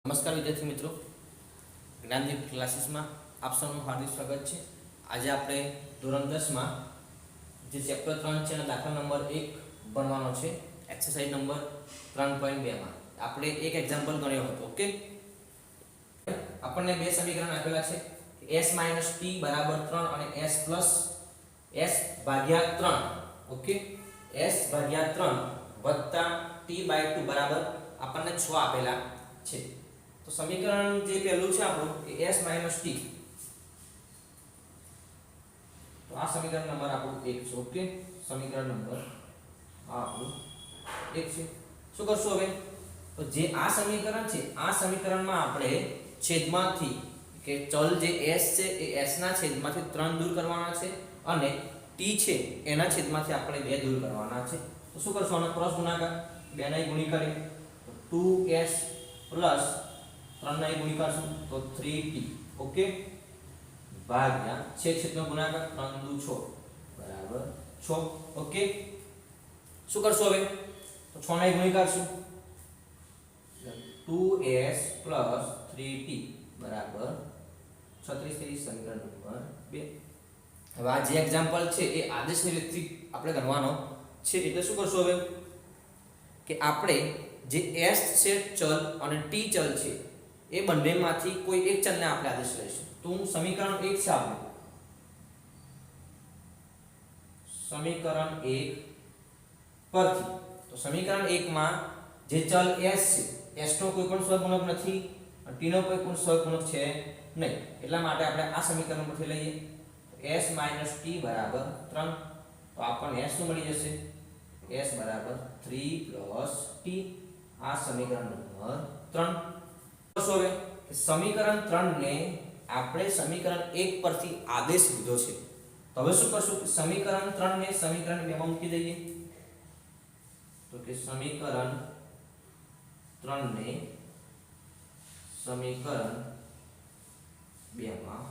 નમસ્કાર વિદ્યાર્થી મિત્રો, જ્ઞાનદીપ ક્લાસીસમાં આપ સૌનું હાર્દિક સ્વાગત છે। આજે આપણે ધોરણ 10 માં જે ચેપ્ટર 3 છે અને દાખલા નંબર 1 ભણવાનો છે, એક્સરસાઇઝ નંબર 3.2 માં આપણે એક એક્ઝામ્પલ ગણ્યો હતો। ઓકે, આપણને બે સમીકરણ આપેલા છે, s - t = 3 અને s + 3। ઓકે, s/3 + t/2 બરાબર આપણને 6 આપેલા છે। તો સમીકરણ જે પહેલું છે આપણું એ s - t, તો આ સમીકરણ નંબર આપણું 1 છે। ઓકે, સમીકરણ નંબર આપણું 1 છે। શું કરશું હવે? તો જે આ સમીકરણ છે, આ સમીકરણમાં આપણે છેદમાંથી કે ચલ જે s છે એ s ના છેદમાંથી 3 દૂર કરવાના છે અને t છે એના છેદમાંથી આપણે 2 દૂર કરવાના છે। તો શું કરશું? આનો ક્રોસ ગુણાકાર, 2 ના ગુણાકાર, 2s પ્લસ 3 ના ગુણાકાર તો 3t। ઓકે, ભાગ્યા છેદનો ગુણાકાર, 3 દુ 6 બરાબર 6। ઓકે, શું કરશું હવે? તો 6 ના ગુણાકાર શું? 2s પ્લસ 3t બરાબર 36 સમીકરણ નંબર 2। હવે આ જે એક્ઝામ્પલ છે એ આદેશની રીતથી આપણે ગણવાનો છે। એટલે શું કરશું હવે કે આપણે જે s છે ચલ અને t ચલ છે એ બંનેમાંથી કોઈ એક ચલને આપણે આદેશ લઈશું। તો હું સમીકરણ 1 છે આપણું સમીકરણ 1 પરથી, તો સમીકરણ 1 માં જે ચલ s છે, s નો કોઈ પણ સહગુણક નથી અને t નો કોઈ પણ સહગુણક છે નહીં, એટલા માટે આપણે આ સમીકરણ પરથી લઈએ s - t બરાબર 3। તો આપણને s શું મળી જશે? s બરાબર 3 + t। આ સમીકરણ નંબર 3। તો હવે સમીકરણ 3 ને આપણે સમીકરણ 1 પરથી આદેશ લીધો છે। તો હવે શું કરશું? સમીકરણ 3 ને સમીકરણ 2 માં મૂકી દઈએ। તો કે સમીકરણ 3 ને સમીકરણ 2 માં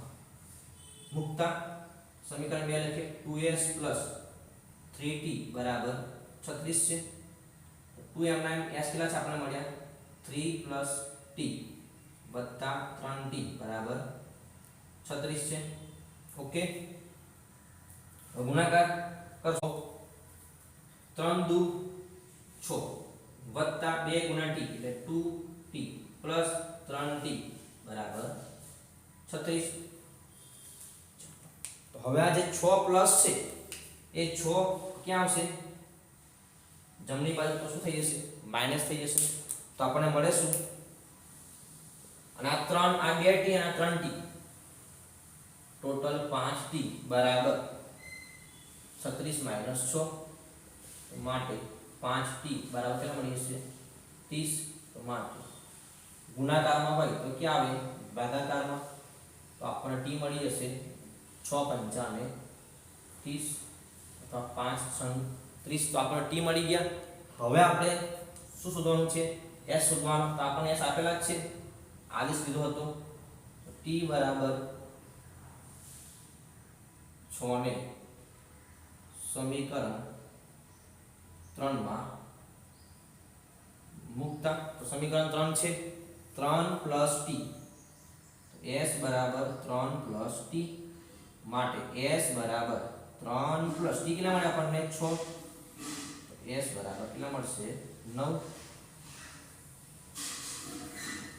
મૂકતા સમીકરણ 2 લખીએ 2s + 3t બરાબર 36 છે। 2 એમ ના s કેટલા છે આપણે મળ્યા 3 + t વત્તા 3t બરાબર 36 છે। ઓકે, ગુણાકાર કરશો, 3 દુ 6 વત્તા 2 * t એટલે 2t પ્લસ 3t બરાબર 36। તો હવે આ જે 6 પ્લસ છે એ 6 ક્યાં આવશે? જમણી બાજુ તો શું થઈ જશે? માઈનસ થઈ જશે। તો આપણને મળે શું? અને આ 3 આ 2t અને આ 3t ટોટલ 5t બરાબર 36 - 6 માટે 5t બરાબર કેટલા મળી જશે? 30। તો માટે ગુણાકારમાં હોય તો ક્યાં આવે? ભાગાકારમાં। તો આપણને t મળી જશે 6 × 5 = 30 અથવા 5 × 30। તો આપણને t મળી ગયા। હવે આપણે શું શોધવાનું છે? s શોધવાનું। તો આપણને s આપેલા જ છે, આદેશ લીધો હતો t બરાબર 6 ને સમીકરણ 3 માં મૂકતા, તો સમીકરણ 3 છે 3 + t, s બરાબર 3 + t માટે s બરાબર 3 + t કેટલા મળે આપણને? 6। s બરાબર કેટલા મળશે? 9।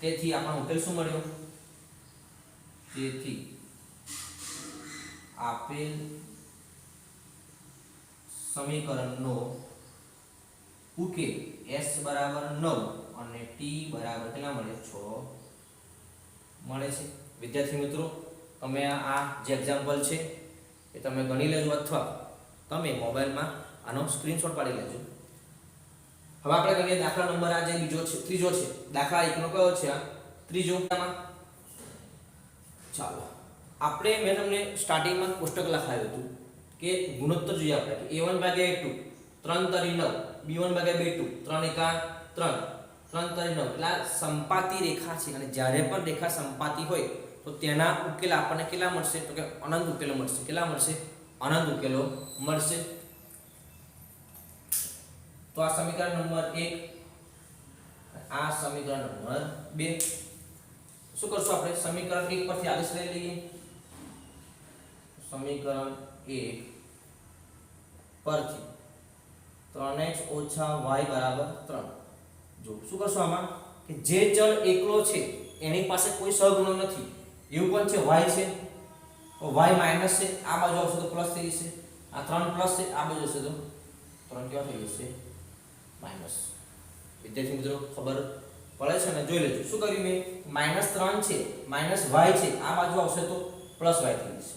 તેથી આપણો ઉકેલ શું મળ્યો? તેથી આપેલ સમીકરણનો ઉકેલ s બરાબર 9 અને t બરાબર કેટલા મળે? 6 મળે છે। વિદ્યાર્થી મિત્રો, તમે આ જે એક્ઝામ્પલ છે એ તમે ગણી લેજો અથવા તમે મોબાઈલમાં આનો સ્ક્રીનશોટ પાડી લેજો। હવે આપણે કરીએ દાખલા નંબર આ જે બીજો છે, ત્રીજો છે। દાખલા 1 નો કયો છે? આ ત્રીજો। ચાલો આપણે મેં તમને સ્ટાર્ટિંગમાં કોષ્ટક લખાવ્યું હતું કે ગુણોત્તર જોઈએ આપણે કે a1/a2 3 તરી 9, b1/b2 3 × 3 3 તરી 9 એટલે સંપાતી રેખા છે અને જ્યારે પણ રેખા સંપાતી હોય તો તેના ઉકેલ આપણને કેટલા મળશે? તો કે અનંત ઉકેલો મળશે। કેટલા મળશે? અનંત ઉકેલો મળશે। તો આ સમીકરણ નંબર 1 આ સમીકરણ નંબર 2. શું કરશું આપણે સમીકરણ 1 પરથી આદેશ લઈ લઈએ. સમીકરણ 1 પરથી 3x - y = 3. જો શું કરશું આમાં કે જે ચલ એકલો છે એની પાસે કોઈ સહગુણક નથી. એવું પણ છે y છે તો y માઈનસ છે, આ બાજુ આવશે તો પ્લસ થઈ જશે. આ 3 પ્લસ છે, આ બાજુ હશે તો 3 કેવા થઈ જશે માઈનસ. વિદ્યાર્થી મિત્રો ખબર પડે છે ને? જોઈ લેજો શું કર્યું મેં -3 છે માઈનસ y છે, આ બાજુ આવશે તો પ્લસ y થઈ જશે.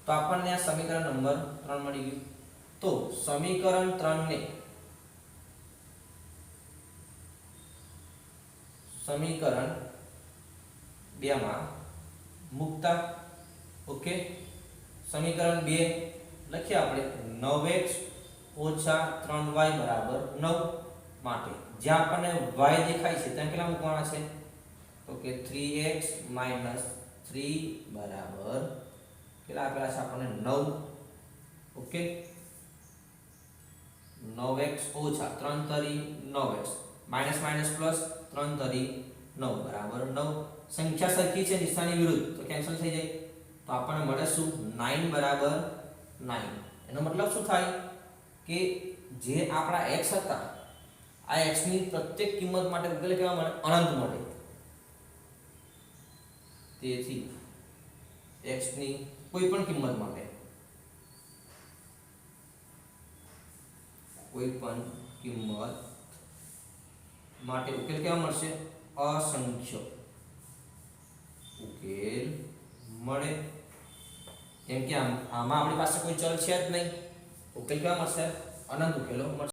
તો આપણને આ સમીકરણ નંબર 3 મળી ગયું. તો સમીકરણ 3 ને સમીકરણ 2 માં મૂકતા. ઓકે, સમીકરણ 2 લખીએ આપણે 9x - 3y = 9 માટે જ્યાં આપણને y દેખાય છે ત્યાં કેટલા મૂકવાના છે? તો કે 3x - 3 બરાબર કેટલા આપેલા છે આપણને 9. ઓકે, 9x - 3 તરી 9x માઈનસ માઈનસ પ્લસ 3 તરી 9 બરાબર 9. સંખ્યા સરખી છે નિશાની વિરુદ્ધ તો કેન્સલ થઈ જાય. તો આપણને મળે શું 9 બરાબર 9. એનો મતલબ શું થાય કે જે આપણા x હતા આ x ની પ્રત્યેક કિંમત માટે ઉકેલ કેવા મળે? અનંત મળે. તેથી x ની કોઈ પણ કિંમત માટે ઉકેલ કેવા મળશે? અસંખ્ય ઉકેલ મળે. કેમ કે આમાં આપણી પાસે કોઈ ચલ છે જ નહીં. ઉકેલ કેવા મળશે? અનંત ઉકેલો મળશે.